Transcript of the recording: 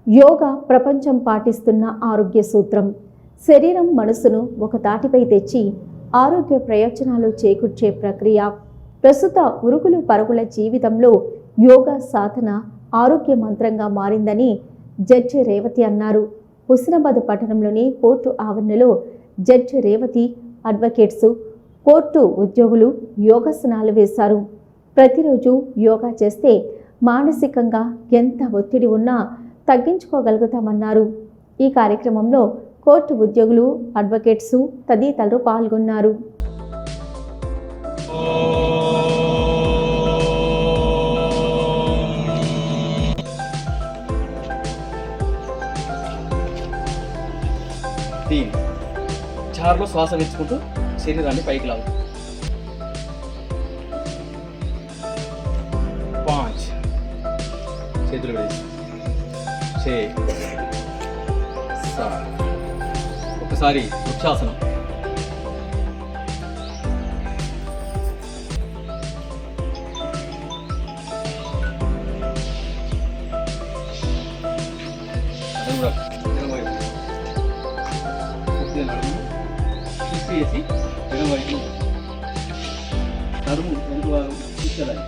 యోగా ప్రపంచం పాటిస్తున్న ఆరోగ్య సూత్రం. శరీరం మనసును ఒక తాటిపై తెచ్చి ఆరోగ్య ప్రయోజనాలు చేకూర్చే ప్రక్రియ. ప్రస్తుత ఉరుకులు పరుగుల జీవితంలో యోగా సాధన ఆరోగ్య మంత్రంగా మారిందని జడ్జి రేవతి అన్నారు. హుస్నాబాద్ పట్టణంలోని కోర్టు ఆవరణలో జడ్జి రేవతి, అడ్వకేట్స్, కోర్టు ఉద్యోగులు యోగాసనాలు వేశారు. ప్రతిరోజు యోగా చేస్తే మానసికంగా ఎంత ఒత్తిడి ఉన్నా తగ్గించుకోగలుగుతామన్నారు. ఈ కార్యక్రమంలో కోర్టు ఉద్యోగులు, అడ్వకేట్స్ తదితరులు పాల్గొన్నారు. చార్లో శ్వాస విచ్చుకుంటూ శరీరాన్ని పైకి లాగు. 5 చేతులు వేసి 6 7 ఒకసారి వృక్షాసనం. తీసి ఎడమవైపు నడుము వెనుక భాగం తీసుకెళ్ళాలి.